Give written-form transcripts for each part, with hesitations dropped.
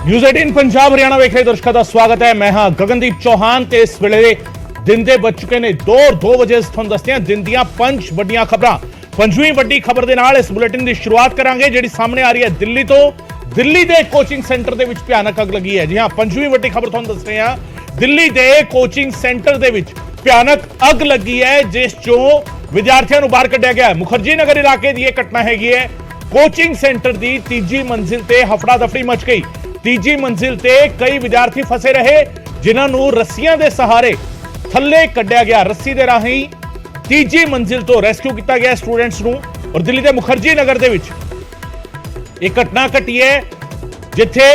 News 18 Punjab Haryana ਵੇਖ ਰਹੇ ਦਰਸ਼ਕਾਂ ਦਾ ਸਵਾਗਤ ਹੈ। ਮੈਂ ਹਾਂ ਗਗਨਦੀਪ ਚੌਹਾਨ ਤੇ ਇਸ ਵੇਲੇ ਦਿਨ ਦੇ ਵੱਜ ਚੁੱਕੇ ਨੇ 2 ਵਜੇ। ਤੁਹਾਨੂੰ ਦੱਸਦੇ ਹਾਂ ਦਿਨ ਦੀਆਂ 5 ਵੱਡੀਆਂ ਖਬਰਾਂ। ਪੰਜਵੀਂ ਵੱਡੀ ਖਬਰ ਦੇ ਨਾਲ ਇਸ ਬੁਲੇਟਿਨ ਦੀ ਸ਼ੁਰੂਆਤ ਕਰਾਂਗੇ ਜਿਹੜੀ ਸਾਹਮਣੇ ਆ ਰਹੀ ਹੈ ਦਿੱਲੀ ਤੋਂ। ਦਿੱਲੀ ਦੇ ਕੋਚਿੰਗ ਸੈਂਟਰ ਦੇ ਵਿੱਚ ਭਿਆਨਕ ਅੱਗ ਲੱਗੀ ਹੈ। ਜੀ ਹਾਂ, ਪੰਜਵੀਂ ਵੱਡੀ ਖਬਰ ਤੁਹਾਨੂੰ ਦੱਸ ਰਹੇ ਹਾਂ। ਦਿੱਲੀ ਦੇ ਕੋਚਿੰਗ ਸੈਂਟਰ ਦੇ ਵਿੱਚ ਭਿਆਨਕ ਅੱਗ ਲੱਗੀ ਹੈ ਜਿਸ ਚੋਂ ਵਿਦਿਆਰਥੀਆਂ ਨੂੰ ਬਾਹਰ ਕੱਢਿਆ ਗਿਆ। ਮੁਖਰਜੀ ਨਗਰ ਇਲਾਕੇ ਦੀ ਇਹ ਘਟਨਾ ਹੈਗੀ ਹੈ। ਕੋਚਿੰਗ ਸੈਂਟਰ ਦੀ ਤੀਜੀ ਮੰਜ਼ਿਲ ਤੇ ਹਫੜਾ ਦਫੜੀ ਮਚ ਗਈ। ਤੀਜੀ ਮੰਜ਼ਿਲ ਤੇ ਕਈ ਵਿਦਿਆਰਥੀ ਫਸੇ ਰਹੇ ਜਿਨ੍ਹਾਂ ਨੂੰ ਰੱਸੀਆਂ ਦੇ ਸਹਾਰੇ ਥੱਲੇ ਕੱਢਿਆ ਗਿਆ। ਰੱਸੀ ਦੇ ਰਾਹੀਂ ਤੀਜੀ ਮੰਜ਼ਿਲ ਤੋਂ ਰੈਸਕਿਊ ਕੀਤਾ ਗਿਆ ਸਟੂਡੈਂਟਸ ਨੂੰ। ਔਰ ਦਿੱਲੀ ਦੇ ਮੁਖਰਜੀ ਨਗਰ ਦੇ ਵਿੱਚ ਇਹ ਘਟਨਾ ਘਟੀ ਹੈ ਜਿੱਥੇ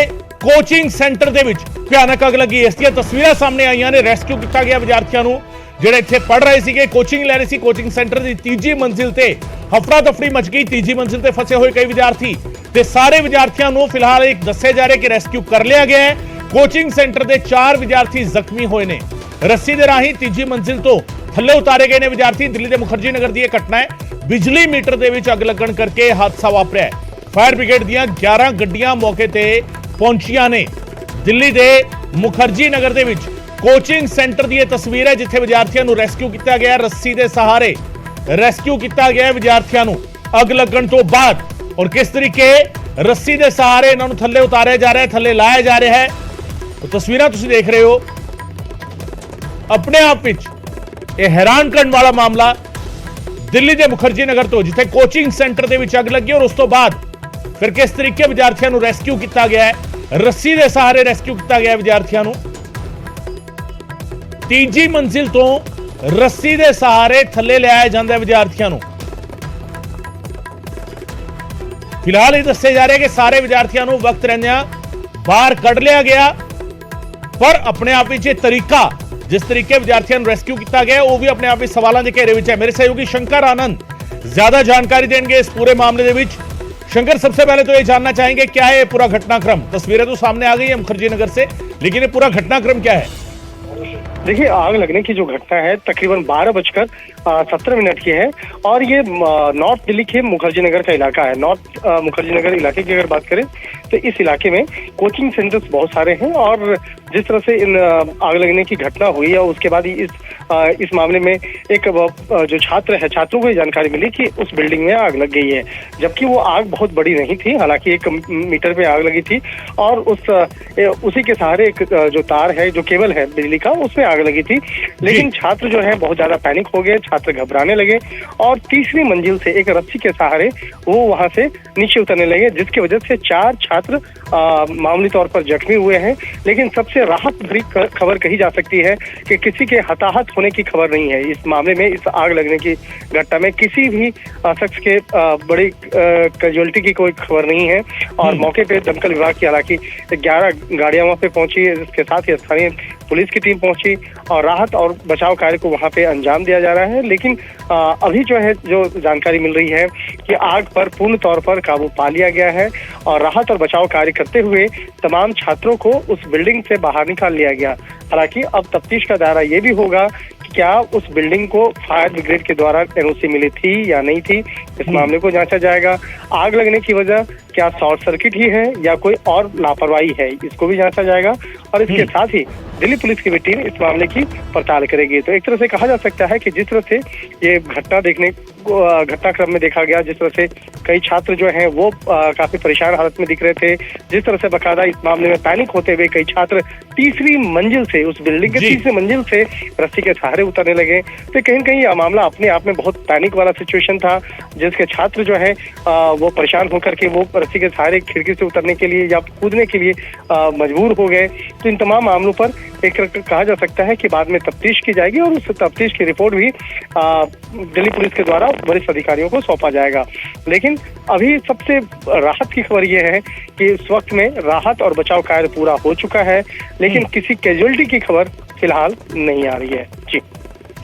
ਕੋਚਿੰਗ ਸੈਂਟਰ ਦੇ ਵਿੱਚ ਭਿਆਨਕ ਅੱਗ ਲੱਗੀ। ਇਸ ਦੀਆਂ ਤਸਵੀਰਾਂ ਸਾਹਮਣੇ ਆਈਆਂ ਨੇ। ਰੈਸਕਿਊ ਕੀਤਾ ਗਿਆ ਵਿਦਿਆਰਥੀਆਂ ਨੂੰ ਜਿਹੜੇ ਇੱਥੇ ਪੜ੍ਹ ਰਹੇ ਸੀਗੇ, ਕੋਚਿੰਗ ਲੈ ਰਹੇ ਸੀ। ਕੋਚਿੰਗ ਸੈਂਟਰ ਦੀ ਤੀਜੀ ਮੰਜ਼ਿਲ ਤੇ ਹਫੜਾ ਦਫੜੀ ਮਚ ਗਈ। ਤੀਜੀ ਮੰਜ਼ਿਲ ਤੇ ਫਸੇ ਹੋਏ ਕਈ ਵਿਦਿਆਰਥੀ ਤੇ ਸਾਰੇ ਵਿਦਿਆਰਥੀਆਂ ਨੂੰ ਫਿਲਹਾਲ ਇੱਕ ਦੱਸਿਆ ਜਾ ਰਿਹਾ ਕਿ ਰੈਸਕਿਊ ਕਰ ਲਿਆ ਗਿਆ ਹੈ। ਕੋਚਿੰਗ ਸੈਂਟਰ ਦੇ 4 ਵਿਦਿਆਰਥੀ ਜ਼ਖਮੀ ਹੋਏ ਨੇ। ਰੱਸੀ ਦੇ ਰਾਹੀਂ ਤੀਜੀ ਮੰਜ਼ਿਲ ਤੋਂ ਥੱਲੇ ਉਤਾਰੇ ਗਏ ਨੇ ਵਿਦਿਆਰਥੀ। ਦਿੱਲੀ ਦੇ ਮੁਖਰਜੀ ਨਗਰ ਦੀ ਇਹ ਘਟਨਾ ਹੈ। ਬਿਜਲੀ ਮੀਟਰ ਦੇ ਵਿੱਚ ਅੱਗ ਲੱਗਣ ਕਰਕੇ ਹਾਦਸਾ ਵਾਪਰਿਆ ਹੈ। ਫਾਇਰ ਬ੍ਰਿਗੇਡ ਦੀਆਂ 11 ਗੱਡੀਆਂ ਮੌਕੇ ਤੇ ਪਹੁੰਚੀਆਂ ਨੇ। ਦਿੱਲੀ ਦੇ ਮੁਖਰਜੀ ਨਗਰ ਦੇ ਵਿੱਚ ਕੋਚਿੰਗ ਸੈਂਟਰ ਦੀ ਇਹ ਤਸਵੀਰ ਹੈ ਜਿੱਥੇ ਵਿਦਿਆਰਥੀਆਂ ਨੂੰ ਰੈਸਕਿਊ ਕੀਤਾ ਗਿਆ। ਰੱਸੀ ਦੇ ਸਹਾਰੇ ਰੈਸਕਿਊ ਕੀਤਾ ਗਿਆ ਵਿਦਿਆਰਥੀਆਂ ਨੂੰ ਅੱਗ ਲੱਗਣ ਤੋਂ ਬਾਅਦ। ਔਰ ਕਿਸ ਤਰੀਕੇ ਰੱਸੀ ਦੇ ਸਹਾਰੇ ਇਹਨਾਂ ਨੂੰ ਥੱਲੇ ਉਤਾਰਿਆ ਜਾ ਰਿਹਾ ਹੈ, ਥੱਲੇ ਲਾਇਆ ਜਾ ਰਿਹਾ ਹੈ। ਤਸਵੀਰਾਂ ਤੁਸੀਂ ਦੇਖ ਰਹੇ ਹੋ। ਆਪਣੇ ਆਪ ਵਿੱਚ ਇਹ ਹੈਰਾਨ ਕਰਨ ਵਾਲਾ ਮਾਮਲਾ ਦਿੱਲੀ ਦੇ ਮੁਖਰਜੀ ਨਗਰ ਤੋਂ ਜਿੱਥੇ ਕੋਚਿੰਗ ਸੈਂਟਰ ਦੇ ਵਿੱਚ ਅੱਗ ਲੱਗੀ ਔਰ ਉਸ ਤੋਂ ਬਾਅਦ ਫਿਰ ਕਿਸ ਤਰੀਕੇ ਵਿਦਿਆਰਥੀਆਂ ਨੂੰ ਰੈਸਕਿਊ ਕੀਤਾ ਗਿਆ ਹੈ। ਰੱਸੀ ਦੇ ਸਹਾਰੇ ਰੈਸਕਿਊ ਕੀਤਾ ਗਿਆ ਵਿਦਿਆਰਥੀਆਂ ਨੂੰ। ਤੀਜੀ ਮੰਜ਼ਿਲ ਤੋਂ ਰੱਸੀ ਦੇ ਸਹਾਰੇ ਥੱਲੇ ਲਿਆਇਆ ਜਾਂਦਾ ਵਿਦਿਆਰਥੀਆਂ ਨੂੰ। ਫਿਲਹਾਲ ਇਹ ਦੱਸਿਆ ਜਾ ਰਿਹਾ ਕਿ ਸਾਰੇ ਵਿਦਿਆਰਥੀਆਂ ਨੂੰ ਵਕਤ ਰਹਿੰਦਿਆਂ ਬਾਹਰ ਕੱਢ ਲਿਆ ਗਿਆ। ਪਰ ਆਪਣੇ ਆਪ ਵਿੱਚ ਇਹ ਤਰੀਕਾ ਜਿਸ ਤਰੀਕੇ ਵਿਦਿਆਰਥੀਆਂ ਨੂੰ ਰੈਸਕਿਊ ਕੀਤਾ ਗਿਆ ਉਹ ਵੀ ਆਪਣੇ ਆਪ ਵਿੱਚ ਸਵਾਲਾਂ ਦੇ ਘੇਰੇ ਵਿੱਚ ਹੈ। ਮੇਰੇ सहयोगी शंकर आनंद ज्यादा जानकारी देंगे इस पूरे मामले ਦੇ ਵਿੱਚ। शंकर, सबसे पहले तो ये जानना चाहेंगे क्या है ये पूरा घटनाक्रम। तस्वीरें तो सामने आ गई है मुखर्जी नगर से, लेकिन ये पूरा घटनाक्रम क्या है? देखिए, आग लगने की जो घटना है तकरीबन 12:17 की है और ये नॉर्थ दिल्ली के मुखर्जी नगर का इलाका है। नॉर्थ मुखर्जी नगर इलाके की अगर बात करें तो इस इलाके में कोचिंग सेंटर्स बहुत सारे हैं और जिस तरह से इन आग लगने की घटना हुई है उसके बाद ही इस मामले में एक जो छात्र है, छात्रों को जानकारी मिली कि उस बिल्डिंग में आग लग गई है। जबकि वो आग बहुत बड़ी नहीं थी, हालांकि 1 मीटर पे आग लगी थी और उसी के सहारे एक जो तार है, जो केबल है बिजली का, उसमें आग लगी थी। लेकिन छात्र जो है बहुत ज्यादा पैनिक हो गए, छात्र घबराने लगे और तीसरी मंजिल से एक रस्सी के सहारे वो वहां से नीचे उतरने लगे, जिसकी वजह से 4 छात्र मामूली तौर पर जख्मी हुए हैं। लेकिन सबसे राहत भरी खबर कही जा सकती है कि किसी के हताहत होने की खबर नहीं है। इस मामले में, इस आग लगने की घटना में किसी भी शख्स के बड़ी कैजुअलिटी की कोई खबर नहीं है। और मौके पे दमकल विभाग की हालांकि 11 गाड़ियां वहां पे पहुंची, इसके साथ ही स्थानीय पुलिस की टीम पहुंची और राहत और बचाव कार्य को वहां पे अंजाम दिया जा रहा है। लेकिन अभी जो है जो जानकारी मिल रही है कि आग पर पूर्ण तौर पर काबू पा लिया गया है और राहत और बचाव कार्य करते हुए तमाम छात्रों को उस बिल्डिंग से बाहर निकाल लिया गया। हालांकि अब तफ्तीश का दायरा ये भी होगा कि क्या उस बिल्डिंग को फायर ब्रिगेड के द्वारा एनओसी मिली थी या नहीं थी, इस मामले को जांचा जाएगा। आग लगने की वजह क्या शॉर्ट सर्किट ही है या कोई और लापरवाही है, इसको भी जांचा जाएगा। और इसके साथ ही दिल्ली पुलिस की भी टीम इस मामले की पड़ताल करेगी। तो एक तरह से कहा जा सकता है कि जिस तरह से ये घटनाक्रम में देखा गया, जिस तरह से कई छात्र जो हैं वो काफी परेशान हालत में दिख रहे थे, जिस तरह से बकायदा इस मामले में पैनिक होते हुए कई छात्र तीसरी मंजिल से, उस बिल्डिंग के तीसरी मंजिल से रस्सी के सहारे उतरने लगे, तो कहीं न कहीं यह मामला अपने आप में बहुत पैनिक वाला सिचुएशन था, जिसके छात्र जो है वो परेशान होकर के वो रस्सी के सहारे खिड़की से उतरने के लिए या कूदने के लिए मजबूर हो गए। तो इन तमाम मामलों पर एक कहा जा सकता है कि बाद में तफ्तीश की जाएगी और उस तफ्तीश की रिपोर्ट भी दिल्ली पुलिस के द्वारा वरिष्ठ अधिकारियों को सौंपा जाएगा। लेकिन अभी सबसे राहत की खबर यह है कि इस वक्त में राहत और बचाव कार्य पूरा हो चुका है, लेकिन किसी कैजुअलिटी की खबर फिलहाल नहीं आ रही है। जी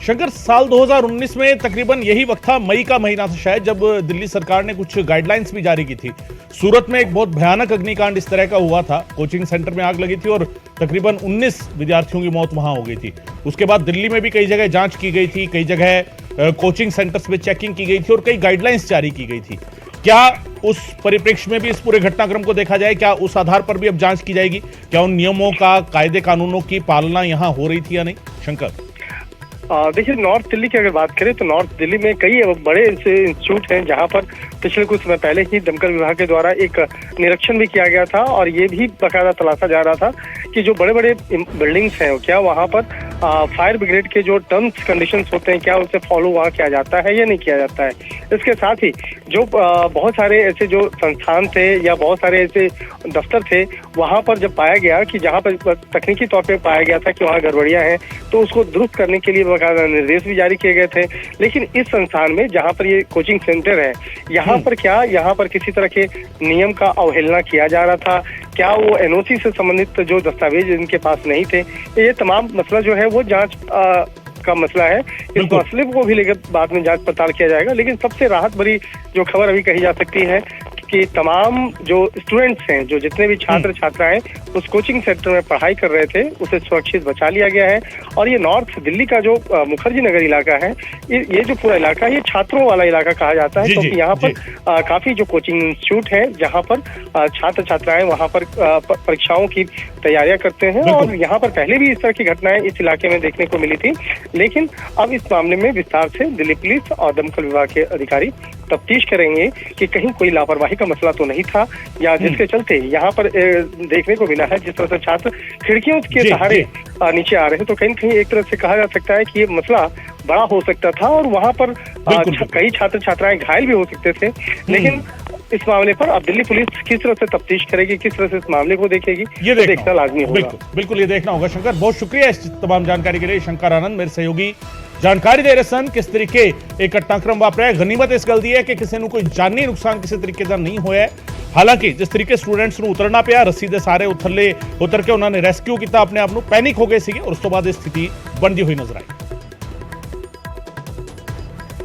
शंकर, साल 2019 में तकरीबन यही वक्त था, मई का महीना था शायद, जब दिल्ली सरकार ने कुछ गाइडलाइंस भी जारी की थी। सूरत में एक बहुत भयानक अग्निकांड इस तरह का हुआ था। कोचिंग सेंटर में आग लगी थी और तकरीबन 19 विद्यार्थियों की मौत वहां हो गई थी। उसके बाद दिल्ली में भी कई जगह जांच की गई थी, कई जगह कोचिंग सेंटर्स में चेकिंग की गई थी और कई गाइडलाइंस जारी की गई थी। क्या उस परिप्रेक्ष्य में भी इस पूरे घटनाक्रम को देखा जाए? क्या उस आधार पर भी अब जांच की जाएगी? क्या उन नियमों का, कायदे कानूनों की पालना यहां हो रही थी या नहीं? शंकर, देखिए, नॉर्थ दिल्ली की अगर बात करें तो नॉर्थ दिल्ली में कई बड़े ऐसे इंस्टीट्यूट हैं जहां पर पिछले कुछ समय पहले ही दमकल विभाग के द्वारा एक निरीक्षण भी किया गया था और ये भी बाकायदा तलाशा जा रहा था कि जो बड़े बड़े बिल्डिंग्स हैं क्या वहां पर फायर ब्रिगेड के जो टर्म्स कंडीशंस होते हैं क्या उसे फॉलो वहाँ किया जाता है या नहीं किया जाता है। इसके साथ ही जो बहुत सारे ऐसे जो संस्थान थे या बहुत सारे ऐसे दफ्तर थे वहां पर जब पाया गया कि जहां पर तकनीकी तौर पर पाया गया था कि वहाँ गड़बड़ियां हैं तो उसको दुरुस्त करने के लिए बाकायदा निर्देश भी जारी किए गए थे। लेकिन इस संस्थान में जहां पर ये कोचिंग सेंटर है यहाँ पर क्या यहाँ पर किसी तरह के नियम का अवहेलना किया जा रहा था? क्या वो एनओसी से संबंधित जो दस्तावेज इनके पास नहीं थे? ये तमाम मसला जो है वो जांच का मसला है। इस मसले को भी लेकर बाद में जांच पड़ताल किया जाएगा। लेकिन सबसे राहत भरी जो खबर अभी कही जा सकती है कि तमाम जो स्टूडेंट्स हैं, जो जितने भी छात्र छात्राएं उस कोचिंग सेंटर में पढ़ाई कर रहे थे उसे सुरक्षित बचा लिया गया है। और ये नॉर्थ दिल्ली का जो मुखर्जी नगर इलाका है ये जो पूरा इलाका है ये छात्रों वाला इलाका कहा जाता है क्योंकि यहाँ पर काफी जो कोचिंग इंस्टीट्यूट है जहाँ पर छात्र छात्राएं वहाँ पर परीक्षाओं की तैयारियां करते हैं और यहाँ पर पहले भी इस तरह की घटनाएं इस इलाके में देखने को मिली थी। लेकिन अब इस मामले में विस्तार से दिल्ली पुलिस और दमकल विभाग के अधिकारी तफ्तीश करेंगे कि कहीं कोई लापरवाही का मसला तो नहीं था या जिसके चलते यहाँ पर देखने को मिला है जिस तरह से छात्र खिड़कियों के सहारे नीचे आ रहे हैं तो कहीं कहीं एक तरह से कहा जा सकता है कि ये मसला बड़ा हो सकता था और वहाँ पर कई छात्र छात्राएं घायल भी हो सकते थे। लेकिन इस मामले पर अब दिल्ली पुलिस किस तरह से तफ्तीश करेगी, किस तरह से इस मामले को देखेगी, ये देखना लाजमी होगा। बिल्कुल ये देखना होगा। शंकर, बहुत शुक्रिया इस तमाम जानकारी के लिए। शंकर आनंद मेरे सहयोगी जानकारी दे रहे सन किस तरीके एक घटनाक्रम वापरिया। गनीमत इस गल दी है कि किसी को कोई जानी नुकसान किसी तरीके का नहीं होया। हालांकि जिस तरीके स्टूडेंट्स ਨੂੰ उतरना ਪਿਆ ਰੱਸੀ ਦੇ ਸਾਰੇ उतर के उन्होंने रेस्क्यू किया अपने आप ਨੂੰ, पैनिक हो गए सी और उस तो बाद स्थिति बनती हुई नजर आई।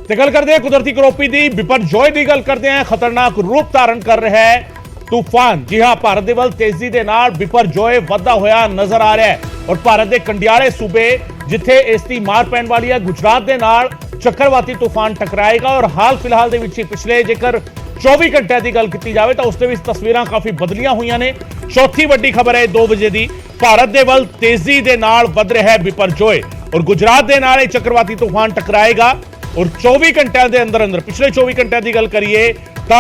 ਤੇ ਗੱਲ ਕਰਦੇ ਹਾਂ ਕੁਦਰਤੀ ਕਰੋਪੀ ਦੀ, ਬਿਪਰਜੋਏ ਦੀ ਗੱਲ ਕਰਦੇ ਹਾਂ। ਖਤਰਨਾਕ ਰੂਪ ਧਾਰਨ ਕਰ ਰਿਹਾ ਹੈ ਤੂਫਾਨ। ਜੀ ਹਾਂ, ਭਾਰਤ ਦੇ ਵੱਲ ਤੇਜ਼ੀ ਦੇ ਨਾਲ ਬਿਪਰਜੋਏ ਵਧਦਾ ਹੋਇਆ ਨਜ਼ਰ ਆ ਰਿਹਾ ਹੈ ਔਰ ਭਾਰਤ ਦੇ ਕੰਡਿਆਲੇ ਸੂਬੇ ਜਿੱਥੇ ਇਸ ਦੀ ਮਾਰ ਪੈਣ ਵਾਲੀ ਹੈ, ਗੁਜਰਾਤ ਦੇ ਨਾਲ ਚੱਕਰਵਾਤੀ ਤੂਫਾਨ ਟਕਰਾਏਗਾ ਔਰ ਹਾਲ ਫਿਲਹਾਲ ਦੇ ਵਿੱਚ ਪਿਛਲੇ ਜੇਕਰ 24 ਘੰਟਿਆਂ ਦੀ ਗੱਲ ਕੀਤੀ ਜਾਵੇ ਤਾਂ ਉਸ ਦੇ ਵਿੱਚ ਤਸਵੀਰਾਂ ਕਾਫੀ ਬਦਲੀਆਂ ਹੋਈਆਂ ਨੇ। ਚੌਥੀ ਵੱਡੀ ਖਬਰ ਹੈ 2 ਵਜੇ ਦੀ, ਭਾਰਤ ਦੇ ਵੱਲ ਤੇਜ਼ੀ ਦੇ ਨਾਲ ਵੱਧ ਰਿਹਾ ਹੈ ਬਿਪਰਜੋਏ ਔਰ ਗੁਜਰਾਤ ਦੇ ਨਾਲ ਇਹ ਚੱਕਰਵਾਤੀ ਤੂਫਾਨ ਟਕਰਾਏਗਾ और 24 घंटिया के अंदर अंदर पिछले 24 घंटिया की गल करिए तो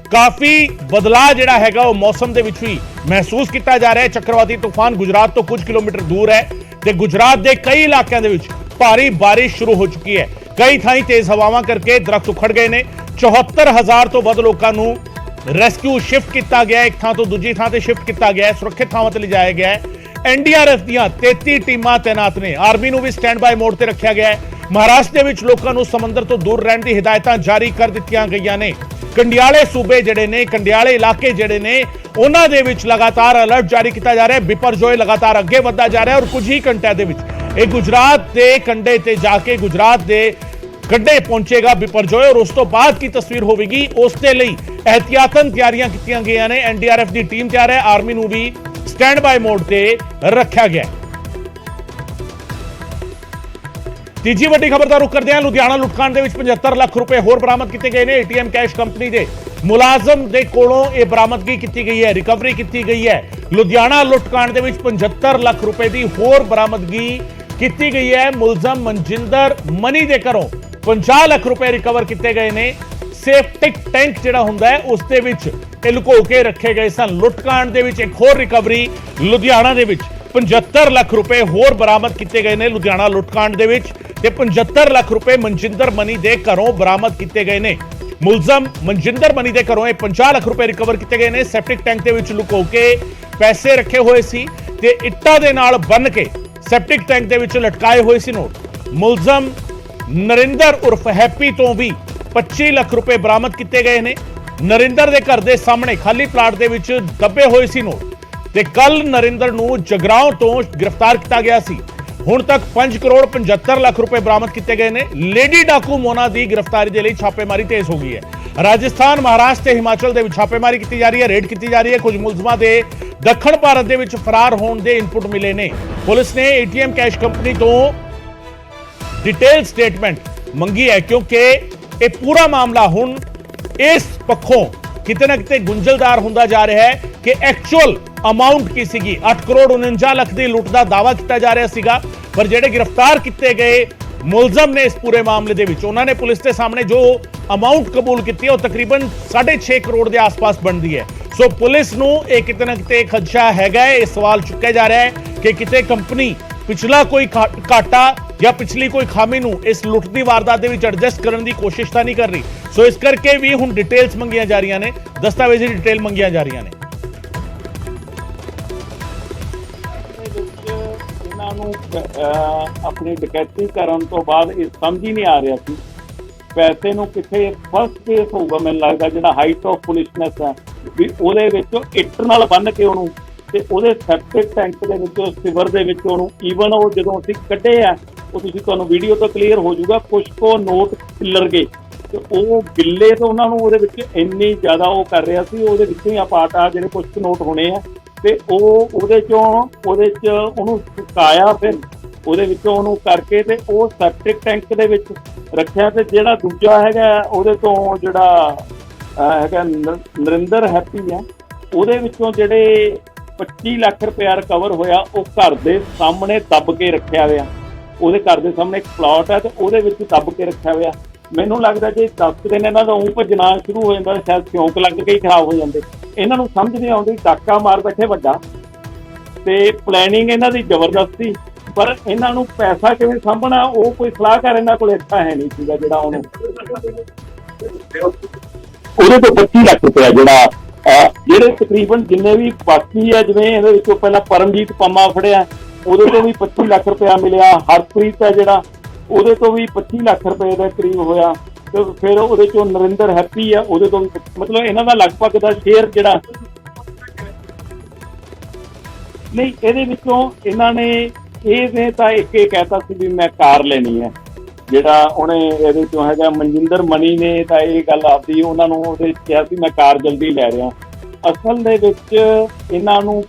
काफी बदलाव जिहड़ा हैगा वो मौसम दे विच भी महसूस किया जा रहा है। चक्रवाती तूफान गुजरात तो कुछ किलोमीटर दूर है ते गुजरात के कई इलाकों के विच भारी बारिश शुरू हो चुकी है। कई थाई तेज हवावां करके दरख्त उखड़ गए ने। 74,000 तो वध लोगों को रेस्क्यू शिफ्ट किया गया, एक थां तो दूजी थां ते शिफ्ट किया गया है, सुरक्षित थावां ते लिजाया गया है। NDRF ਦੀਆਂ 33 टीमां तैनात ने, आर्मी ਨੂੰ भी स्टैंड बाय मोड ਤੇ ਰੱਖਿਆ ਗਿਆ ਹੈ। महाराष्ट्र ਦੇ ਵਿੱਚ ਲੋਕਾਂ ਨੂੰ ਸਮੁੰਦਰ ਤੋਂ ਦੂਰ ਰਹਿਣ ਦੀ ਹਦਾਇਤਾਂ ਜਾਰੀ ਕਰ ਦਿੱਤੀਆਂ ਗਈਆਂ ਨੇ। ਕੰਡਿਆਲੇ ਸੂਬੇ ਜਿਹੜੇ ਨੇ, ਕੰਡਿਆਲੇ ਇਲਾਕੇ ਜਿਹੜੇ ਨੇ ਉਹਨਾਂ ਦੇ ਵਿੱਚ ਲਗਾਤਾਰ ਅਲਰਟ ਜਾਰੀ ਕੀਤਾ ਜਾ ਰਿਹਾ ਹੈ। ਬਿਪਰਜੋਏ ਲਗਾਤਾਰ ਅੱਗੇ ਵਧਦਾ ਜਾ ਰਿਹਾ ਹੈ ਔਰ ਕੁਝ ਹੀ ਘੰਟਿਆਂ ਦੇ ਵਿੱਚ ਇਹ ਗੁਜਰਾਤ ਦੇ ਕੰਢੇ ਤੇ ਜਾ ਕੇ ਗੁਜਰਾਤ ਦੇ ਕੰਢੇ ਪਹੁੰਚੇਗਾ ਬਿਪਰਜੋਏ ਔਰ ਉਸ ਤੋਂ ਬਾਅਦ ਕੀ ਤਸਵੀਰ ਹੋਵੇਗੀ ਉਸ ਦੇ ਲਈ ਇਹਤਿਆਤਨ ਤਿਆਰੀਆਂ ਕੀਤੀਆਂ ਗਈਆਂ ਨੇ। NDRF ਦੀ ਟੀਮ ਤਿਆਰ ਹੈ, ਆਰਮੀ ਨੂੰ ਵੀ स्टैंड बाय मोड से रखा गया। तीजी वड्डी खबर का रुख करते हैं। लुधियाना लुटकांड दे विच 75 लाख रुपए होर बरामद किए गए हैं। ATM कैश कंपनी के मुलाजम के कोलों यह बरामदगी की गई है, रिकवरी की गई है। लुधियाना लुटकांड दे विच 75 लाख रुपए की होर बरामदगी की गई है। मुलजम मनजिंदर मनी के घरों 50 लाख रुपए रिकवर किए गए हैं। सेफ्टिक टैंक जिहड़ा हुंदा है उस दे विच लुको के रखे गए सन। लुटकांड दे विच एक होर रिकवरी लुधियाना दे विच 75 लाख रुपए होर बरामद किए गए हैं। लुधियाना लुटकांड दे विच ते 75 लाख रुपए मनजिंदर मनी के घरों बरामद किए गए हैं। मुलजम मनजिंदर मनी के घरों 50 लाख रुपए रिकवर किए गए हैं। सैप्टिक टैंक दे विच लुको के पैसे रखे हुए सी ते इट्टां दे नाल बन के सैप्टिक टैंक दे विच लटकाए हुए सी नोट। मुलजम नरिंदर उर्फ हैप्पी तो भी 25 लाख रुपए बरामद किए गए हैं। नरिंदर के घर के सामने खाली प्लाट के विच दबे हुए सी नोट ते कल नरिंदर नूं जगराओं तो गिरफ्तार किया गया सी। हुण तक 5 करोड़ 75 लाख रुपए बरामद किए गए हैं। लेडी डाकू मोना की गिरफ्तारी के लिए छापेमारी तेज हो गई है। राजस्थान, महाराष्ट्र ते हिमाचल के छापेमारी की जा रही है, रेड की जा रही है। कुछ मुलजमां के दक्षिण भारत के विच फरार होने के इनपुट मिले ने। पुलिस ने ATM कैश कंपनी तो डिटेल स्टेटमेंट मंगी है क्योंकि ये पूरा मामला हुण ਇਸ ਪੱਖੋਂ ਕਿਤੇ ਨਾ ਕਿਤੇ ਗੁੰਝਲਦਾਰ ਹੁੰਦਾ ਜਾ ਰਿਹਾ ਹੈ ਕਿ ਐਕਚੁਅਲ ਅਮਾਉਂਟ ਕੀ ਸੀਗੀ। 8 ਕਰੋੜ 49 ਲੱਖ ਦੀ ਲੁੱਟ ਦਾ ਦਾਅਵਾ ਕੀਤਾ ਜਾ ਰਿਹਾ ਸੀਗਾ, ਪਰ ਜਿਹੜੇ ਗ੍ਰਿਫਤਾਰ ਕੀਤੇ ਗਏ ਮੁਲਜ਼ਮ ਨੇ ਇਸ ਪੂਰੇ ਮਾਮਲੇ ਦੇ ਵਿੱਚ, ਉਹਨਾਂ ਨੇ ਪੁਲਿਸ ਦੇ ਸਾਹਮਣੇ ਜੋ ਅਮਾਉਂਟ ਕਬੂਲ ਕੀਤੀ ਹੈ ਉਹ ਤਕਰੀਬਨ 6.5 ਕਰੋੜ ਦੇ ਆਸ-ਪਾਸ ਬਣਦੀ ਹੈ। ਸੋ ਪੁਲਿਸ ਨੂੰ ਇਹ ਕਿਤੇ ਨਾ ਕਿਤੇ ਖਦਸ਼ਾ ਹੈਗਾ ਹੈ। ਇਹ ਸਵਾਲ ਚੁੱਕਿਆ ਜਾ ਰਿਹਾ ਹੈ ਕਿ ਕਿਤੇ ਕੰਪਨੀ ਪਿਛਲਾ ਕੋਈ ਘਾਟਾ ਜਾਂ ਪਿਛਲੀ ਕੋਈ ਖਾਮੀ ਨੂੰ ਇਸ ਲੁੱਟ ਦੀ ਵਾਰਦਾਤ ਦੇ ਵਿੱਚ ਐਡਜਸਟ ਕਰਨ ਦੀ ਕੋਸ਼ਿਸ਼ ਤਾਂ ਨਹੀਂ ਕਰ ਰਹੀ। ਸੋ ਇਸ ਕਰਕੇ ਵੀ ਹੁਣ ਡਿਟੇਲਸ ਮੰਗੀਆਂ ਜਾ ਰਹੀਆਂ ਨੇ, ਦਸਤਾਵੇਜ਼ੀ ਡਿਟੇਲ ਮੰਗੀਆਂ ਜਾ ਰਹੀਆਂ ਨੇ। ਇਹਨਾਂ ਨੂੰ ਆਪਣੀ ਡਕੈਤੀ ਕਰਨ ਤੋਂ ਬਾਅਦ ਇਹ ਸਮਝ ਹੀ ਨਹੀਂ ਆ ਰਿਹਾ ਸੀ ਪੈਸੇ ਨੂੰ ਕਿੱਥੇ ਫਸਟ ਕੇਸ ਹੋਊਗਾ। ਮੈਨੂੰ ਲੱਗਦਾ ਜਿਹੜਾ ਹਾਈਟ ਆਫ ਪੁਲਿਸਨੈਸ ਹੈ ਵੀ ਉਹਦੇ ਵਿੱਚ ਇੱਟ ਨਾਲ ਬੰਨ੍ਹ ਕੇ ਉਹਨੂੰ ਤੇ ਉਹਦੇ ਸੈਪਟਿਕ ਟੈਂਕ ਦੇ ਵਿੱਚੋਂ ਸਿਵਰ ਦੇ ਵਿੱਚ ਉਹਨੂੰ ਈਵਨ ਉਹ ਜਦੋਂ ਅਸੀਂ ਕੱਢੇ ਆ ਉਹ ਤੁਸੀਂ ਤੁਹਾਨੂੰ ਵੀਡੀਓ ਤੋਂ ਕਲੀਅਰ ਹੋ ਜਾਊਗਾ, ਕੁਛ ਕੋ ਨੋਟ ਖਿੱਲਰ ਗਏ ਤੇ ਉਹ ਗਿੱਲੇ ਤੋਂ ਉਹਨਾਂ ਨੂੰ ਉਹਦੇ ਵਿੱਚ ਇੰਨੀ ਜ਼ਿਆਦਾ ਉਹ ਕਰ ਰਿਹਾ ਸੀ, ਉਹਦੇ ਵਿੱਚੋਂ ਹੀ ਪਾਰਟ ਆ ਜਿਹੜੇ ਕੁਛ ਨੋਟ ਹੋਣੇ ਆ ਤੇ ਉਹ ਉਹਦੇ ਚ ਉਹਨੂੰ ਸੁਕਾਇਆ, ਫਿਰ ਉਹਦੇ ਵਿੱਚੋਂ ਉਹਨੂੰ ਕਰਕੇ ਤੇ ਉਹ ਸੈਪਟਿਕ ਟੈਂਕ ਦੇ ਵਿੱਚ ਰੱਖਿਆ। ਤੇ ਜਿਹੜਾ ਦੂਜਾ ਹੈਗਾ ਉਹਦੇ ਤੋਂ ਜਿਹੜਾ ਹੈਗਾ ਨਰਿੰਦਰ ਹੈਪੀ ਆ, ਉਹਦੇ ਵਿੱਚੋਂ ਜਿਹੜੇ 25 ਲੱਖ ਰੁਪਇਆ ਰਿਕਵਰ ਹੋਇਆ ਉਹ ਘਰ ਦੇ ਸਾਹਮਣੇ ਦੱਬ ਕੇ ਰੱਖਿਆ ਹੋਇਆ। ਉਹਦੇ ਘਰ ਦੇ ਸਾਹਮਣੇ ਇੱਕ ਪਲਾਟ ਹੈ ਤੇ ਉਹਦੇ ਵਿੱਚ ਦੱਬ ਕੇ ਰੱਖਿਆ ਹੋਇਆ। ਮੈਨੂੰ ਲੱਗਦਾ ਜੇ 10 ਦਿਨ ਇਹਨਾਂ ਦਾ ਊਂ ਭੱਜਣਾ ਸ਼ੁਰੂ ਹੋ ਜਾਂਦਾ ਸ਼ਾਇਦ ਸਿਉਂਕ ਲੱਗ ਕੇ ਹੀ ਖਰਾਬ ਹੋ ਜਾਂਦੇ। ਇਹਨਾਂ ਨੂੰ ਸਮਝ ਨਹੀਂ ਆਉਂਦੀ, ਡਾਕਾ ਮਾਰ ਬੈਠੇ ਵੱਡਾ ਤੇ ਪਲੈਨਿੰਗ ਇਹਨਾਂ ਦੀ ਜ਼ਬਰਦਸਤੀ, ਪਰ ਇਹਨਾਂ ਨੂੰ ਪੈਸਾ ਕਿਵੇਂ ਸਾਂਭਣਾ ਉਹ ਕੋਈ ਸਲਾਹਕਾਰ ਇਹਨਾਂ ਕੋਲ ਇੱਥਾ ਹੈ ਨਹੀਂ ਸੀਗਾ ਜਿਹੜਾ ਉਹਨੂੰ ਉਹਦੇ ਤੋਂ 25 ਲੱਖ ਰੁਪਇਆ ਜਿਹੜਾ ਜਿਹੜੇ ਤਕਰੀਬਨ ਜਿੰਨੇ ਵੀ ਬਾਕੀ ਆ, ਜਿਵੇਂ ਇਹਦੇ ਵਿੱਚੋਂ ਪਹਿਲਾਂ ਪਰਮਜੀਤ ਪੰਮਾ ਫੜਿਆ ਉਹਦੇ ਤੋਂ ਵੀ 25 ਲੱਖ ਰੁਪਇਆ ਮਿਲਿਆ। ਹਰਪ੍ਰੀਤ ਹੈ ਜਿਹੜਾ ਉਹਦੇ ਤੋਂ ਵੀ 25 ਲੱਖ ਰੁਪਏ ਦੇ ਕਰੀਬ ਹੋਇਆ ਤੇ ਫਿਰ ਉਹਦੇ ਚੋਂ ਨਰਿੰਦਰ ਹੈਪੀ ਆ ਉਹਦੇ ਤੋਂ ਵੀ ਮਤਲਬ ਇਹਨਾਂ ਦਾ ਲਗਭਗ ਦਾ ਸ਼ੇਅਰ ਜਿਹੜਾ ਨਹੀਂ ਇਹਦੇ ਵਿੱਚੋਂ ਇਹਨਾਂ ਨੇ ਇਹਨੇ ਤਾਂ ਇੱਕ ਇਹ ਕਹਿਤਾ ਸੀ ਵੀ ਮੈਂ ਕਾਰ ਲੈਣੀ ਹੈ। ਜਿਹੜਾ ਉਹਨੇ ਇਹਦੇ ਚੋਂ ਹੈਗਾ ਮਨਜਿੰਦਰ ਮਣੀ ਨੇ ਤਾਂ ਇਹ ਗੱਲ ਆਪਦੀ ਉਹਨਾਂ ਨੂੰ ਉਹਦੇ ਕਿਹਾ ਸੀ ਮੈਂ ਕਾਰ ਜਲਦੀ ਲੈ ਰਿਹਾ। ਅਸਲ ਦੇ ਵਿੱਚ ਇਹਨਾਂ ਨੂੰ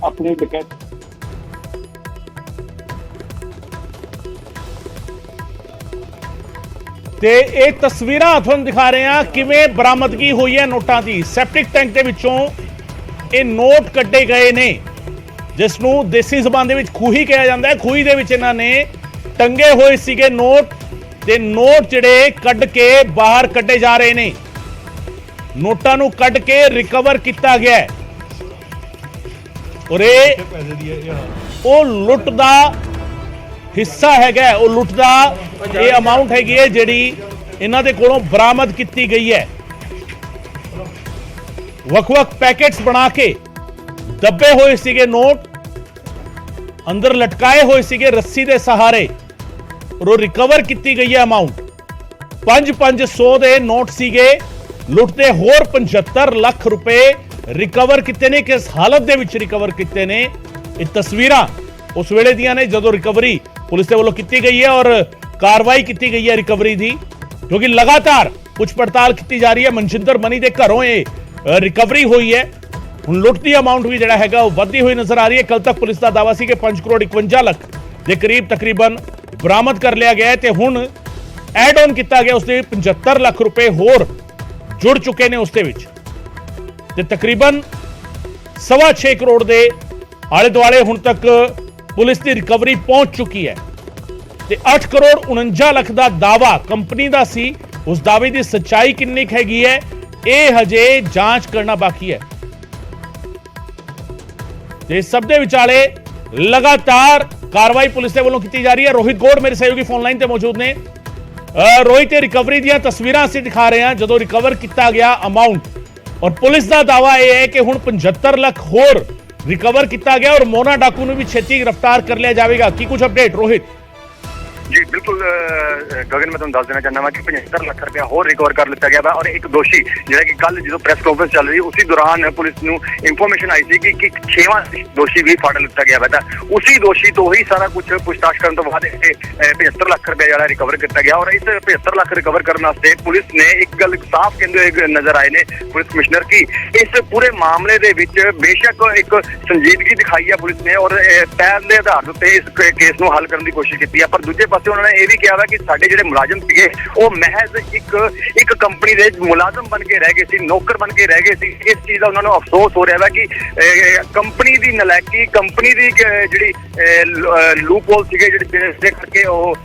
ਆਪਣੀ ਡਕੈਤੀ ਤੇ ਇਹ ਤਸਵੀਰਾਂ ਤੁਹਾਨੂੰ ਦਿਖਾ ਰਹੇ ਹਾਂ ਕਿਵੇਂ ਬਰਾਮਦਗੀ ਹੋਈ ਹੈ ਨੋਟਾਂ ਦੀ। ਸੈਪਟਿਕ ਟੈਂਕ ਦੇ ਵਿੱਚੋਂ ਇਹ ਨੋਟ ਕੱਢੇ ਗਏ ਨੇ, ਜਿਸ ਨੂੰ ਦੇਸੀ ਜ਼ਬਾਨ ਦੇ ਵਿੱਚ ਖੂਹੀ ਕਿਹਾ ਜਾਂਦਾ ਹੈ। ਖੂਹੀ ਦੇ ਵਿੱਚ ਇਹਨਾਂ ਨੇ ਟੰਗੇ ਹੋਏ ਸੀਗੇ ਨੋਟ ਤੇ ਨੋਟ ਜਿਹੜੇ ਕੱਢ ਕੇ ਬਾਹਰ ਕੱਢੇ ਜਾ ਰਹੇ ਨੇ। ਨੋਟਾਂ ਨੂੰ ਕੱਢ ਕੇ ਰਿਕਵਰ ਕੀਤਾ ਗਿਆ ਹੈ ਔਰ ਇਹ ਉਹ ਲੁੱਟ ਦਾ ਹਿੱਸਾ ਹੈਗਾ, ਉਹ ਲੁੱਟ ਦਾ ਇਹ ਅਮਾਉਂਟ ਹੈਗੀ ਹੈ ਜਿਹੜੀ ਇਹਨਾਂ ਦੇ ਕੋਲੋਂ ਬਰਾਮਦ ਕੀਤੀ ਗਈ ਹੈ। ਵੱਖ-ਵੱਖ ਪੈਕੇਟਸ ਬਣਾ ਕੇ ਦੱਬੇ ਹੋਏ ਸੀਗੇ ਨੋਟ, ਅੰਦਰ ਲਟਕਾਏ ਹੋਏ ਸੀਗੇ ਰੱਸੀ ਦੇ ਸਹਾਰੇ ਔਰ ਉਹ ਰਿਕਵਰ ਕੀਤੀ ਗਈ ਹੈ ਅਮਾਉਂਟ 500 ਦੇ ਨੋਟ ਸੀਗੇ। ਲੁੱਟ ਦੇ ਹੋਰ 75 ਲੱਖ ਰੁਪਏ ਰਿਕਵਰ ਕੀਤੇ ਨੇ। ਕਿਸ ਹਾਲਤ ਦੇ ਵਿੱਚ ਰਿਕਵਰ ਕੀਤੇ ਨੇ ਇਹ ਤਸਵੀਰਾਂ ਉਸ ਵੇਲੇ ਦੀਆਂ ਨੇ ਜਦੋਂ ਰਿਕਵਰੀ ਪੁਲਿਸ ਦੇ ਵੱਲੋਂ ਕੀਤੀ ਗਈ ਹੈ ਔਰ ਕਾਰਵਾਈ ਕੀਤੀ ਗਈ ਹੈ ਰਿਕਵਰੀ ਦੀ, ਕਿਉਂਕਿ ਲਗਾਤਾਰ ਪੁੱਛ ਪੜਤਾਲ ਕੀਤੀ ਜਾ ਰਹੀ ਹੈ। ਮਨਜਿੰਦਰ ਮਨੀ ਦੇ ਘਰੋਂ ਇਹ ਰਿਕਵਰੀ ਹੋਈ ਹੈ। ਹੁਣ ਲੁੱਟ ਦੀ ਅਮਾਉਂਟ ਵੀ ਜਿਹੜਾ ਹੈਗਾ ਉਹ ਵੱਧਦੀ ਹੋਈ ਨਜ਼ਰ ਆ ਰਹੀ ਹੈ। ਕੱਲ ਤੱਕ ਪੁਲਿਸ ਦਾ ਦਾਅਵਾ ਸੀ ਕਿ 5 ਕਰੋੜ 51 ਲੱਖ ਦੇ ਕਰੀਬ ਤਕਰੀਬਨ ਬਰਾਮਦ ਕਰ ਲਿਆ ਗਿਆ ਹੈ ਤੇ ਹੁਣ ਐਡ ਆਨ ਕੀਤਾ ਗਿਆ ਉਸਦੇ 75 ਲੱਖ ਰੁਪਏ ਹੋਰ ਜੁੜ ਚੁੱਕੇ ਨੇ ਉਸਦੇ ਵਿੱਚ ਤੇ ਤਕਰੀਬਨ 6.5 ਕਰੋੜ ਦੇ ਆਲੇ ਦੁਆਲੇ ਹੁਣ ਤੱਕ ਪੁਲਿਸ ਦੀ ਰਿਕਵਰੀ ਪਹੁੰਚ ਚੁੱਕੀ ਹੈ ਤੇ 8 ਕਰੋੜ 49 ਲੱਖ ਦਾ ਦਾਅਵਾ ਕੰਪਨੀ ਦਾ ਸੀ। ਉਸ ਦਾਅਵੇ ਦੀ ਸੱਚਾਈ ਕਿੰਨੀ ਹੈਗੀ ਹੈ ਇਹ ਹਜੇ ਜਾਂਚ ਕਰਨਾ ਬਾਕੀ ਹੈ। ਤੇ ਸਭ ਦੇ ਵਿਚਾਲੇ ਲਗਾਤਾਰ ਕਾਰਵਾਈ ਪੁਲਿਸ ਦੇ ਵੱਲੋਂ ਕੀਤੀ ਜਾ ਰਹੀ ਹੈ। ਰੋਹਿਤ ਗੋੜ ਮੇਰੇ ਸਹਿਯੋਗੀ ਫੋਨ ਲਾਈਨ ਤੇ ਮੌਜੂਦ ਨੇ। ਰੋਹਿਤ, ਰਿਕਵਰੀ ਦੀਆਂ ਤਸਵੀਰਾਂ ਅਸੀਂ ਦਿਖਾ ਰਹੇ ਹਾਂ ਜਦੋਂ ਰਿਕਵਰ ਕੀਤਾ ਗਿਆ ਅਮਾਉਂਟ ਔਰ ਪੁਲਿਸ ਦਾ ਦਾਅਵਾ ਇਹ ਹੈ ਕਿ ਹੁਣ 75 ਲੱਖ ਹੋਰ ਰਿਕਵਰ ਕੀਤਾ ਗਿਆ ਔਰ ਮੋਨਾ ਡਾਕੂ ਨੂੰ ਵੀ ਛੇਤੀ गिरफ्तार कर लिया जाएगा। की कुछ अपडेट रोहित? जी बिल्कुल गगन, मैं तुम दस देना चाहना वा कि 75 ਲੱਖ रुपया होर रिकवर कर लिया गया और एक दोषी जो कि कल जो प्रेस कॉन्फ्रेंस चल रही उसी दौरान पुलिस को इंफॉर्मेशन आई थी कि 6वां दोषी भी फड़ लिया गया था। उसी दोषी तो ही सारा कुछ पूछताछ करने तो बाद 75 ਲੱਖ रुपया जो रिकवर किया गया और इस 75 ਲੱਖ रिकवर करने वास्ते पुलिस ने एक गल साफ कहते नजर आए ने पुलिस कमिश्नर की इस पूरे मामले दे विच बेशक एक संजीदगी दिखाई है पुलिस ने और पहल के आधार पर इस केस को हल करने की कोशिश की है, पर दूजे ਪਾਸੇ ਉਹਨਾਂ ਨੇ ਇਹ ਵੀ ਕਿਹਾ ਵਾ ਕਿ ਸਾਡੇ ਜਿਹੜੇ ਮੁਲਾਜ਼ਮ ਸੀਗੇ ਉਹ ਮਹਿਜ਼ ਇੱਕ ਕੰਪਨੀ ਦੇ ਮੁਲਾਜ਼ਮ ਬਣ ਕੇ ਰਹਿ ਗਏ ਸੀ, ਨੌਕਰ ਬਣ ਕੇ ਰਹਿ ਗਏ ਸੀ। ਇਸ ਚੀਜ਼ ਦਾ ਉਹਨਾਂ ਨੂੰ ਅਫਸੋਸ ਹੋ ਰਿਹਾ ਵਾ ਕਿ ਕੰਪਨੀ ਦੀ ਨਲਾਇਕੀ, ਕੰਪਨੀ ਦੀ ਜਿਹੜੀ ਲੂਪ ਹੋਲ ਸੀਗੇ, ਜਿਹੜੇ ਦੇ ਕਰਕੇ ਉਹ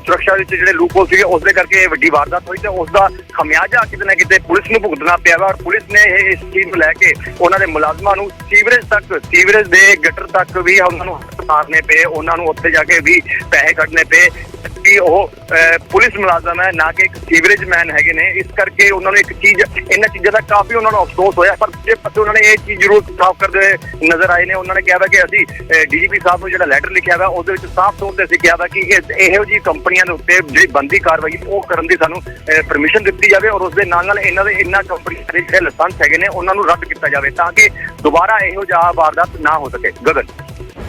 ਸੁਰੱਖਿਆ ਵਿੱਚ ਜਿਹੜੇ ਲੂਪ ਹੋਲ ਸੀਗੇ ਉਸ ਦੇ ਕਰਕੇ ਇਹ ਵੱਡੀ ਵਾਰਦਾਤ ਹੋਈ ਤੇ ਉਸ ਦਾ ਖਮਿਆਜਾ ਕਿਤੇ ਨਾ ਕਿਤੇ ਪੁਲਿਸ ਨੂੰ ਭੁਗਤਣਾ ਪਿਆ ਵਾ। ਔਰ ਪੁਲਿਸ ਨੇ ਇਸ ਚੀਜ਼ ਨੂੰ ਲੈ ਕੇ ਉਹਨਾਂ ਦੇ ਮੁਲਾਜ਼ਮਾਂ ਨੂੰ ਸੀਵਰੇਜ ਦੇ ਗਟਰ ਤੱਕ ਵੀ ਉਹਨਾਂ ਨੂੰ ਹੱਥ ਮਾਰਨੇ ਪਏ, ਉਹਨਾਂ ਨੂੰ ਉੱਥੇ ਜਾ ਕੇ ਵੀ ਪੈਸੇ ਕੱਢਣੇ ਪਏ ਕਿ ਉਹ ਪੁਲਿਸ ਮੁਲਾਜ਼ਮ ਹੈ, ਨਾ ਕਿ ਇੱਕ ਸੀਵਰੇਜ ਮੈਨ ਹੈਗੇ ਨੇ। ਇਸ ਕਰਕੇ ਉਹਨਾਂ ਨੂੰ ਇਹਨਾਂ ਚੀਜ਼ਾਂ ਦਾ ਕਾਫੀ ਉਹਨਾਂ ਨੂੰ ਅਫਸੋਸ ਹੋਇਆ। ਪਰ ਜੇ ਪਾਸੇ ਉਹਨਾਂ ਨੇ ਇਹ ਚੀਜ਼ ਜ਼ਰੂਰ ਸਾਫ਼ ਕਰਦੇ ਨਜ਼ਰ ਆਏ ਨੇ। ਉਹਨਾਂ ਨੇ ਕਿਹਾ ਵਾ ਕਿ ਅਸੀਂ ਡੀਜੀਪੀ ਸਾਹਿਬ ਨੂੰ ਜਿਹੜਾ ਲੈਟਰ ਲਿਖਿਆ ਵਾ ਉਹਦੇ ਵਿੱਚ ਸਾਫ਼ ਤੌਰ ਤੇ ਅਸੀਂ ਕਿਹਾ ਵਾ ਕਿ ਇਹੋ ਜਿਹੀ ਕੰਪਨੀਆਂ ਦੇ ਉੱਤੇ ਜਿਹੜੀ ਬਣਦੀ ਕਾਰਵਾਈ ਉਹ ਕਰਨ ਦੀ ਸਾਨੂੰ ਪਰਮਿਸ਼ਨ ਦਿੱਤੀ ਜਾਵੇ ਔਰ ਉਸ ਦੇ ਨਾਲ ਇਹਨਾਂ ਕੰਪਨੀਆਂ ਦੇ ਜਿਹੜੇ ਲਾਇਸੈਂਸ ਹੈਗੇ ਨੇ ਉਹਨਾਂ ਨੂੰ ਰੱਦ ਕੀਤਾ ਜਾਵੇ ਤਾਂ ਕਿ ਦੁਬਾਰਾ ਇਹੋ ਜਿਹਾ ਵਾਰਦਾਤ ਨਾ ਹੋ ਸਕੇ। ਗगन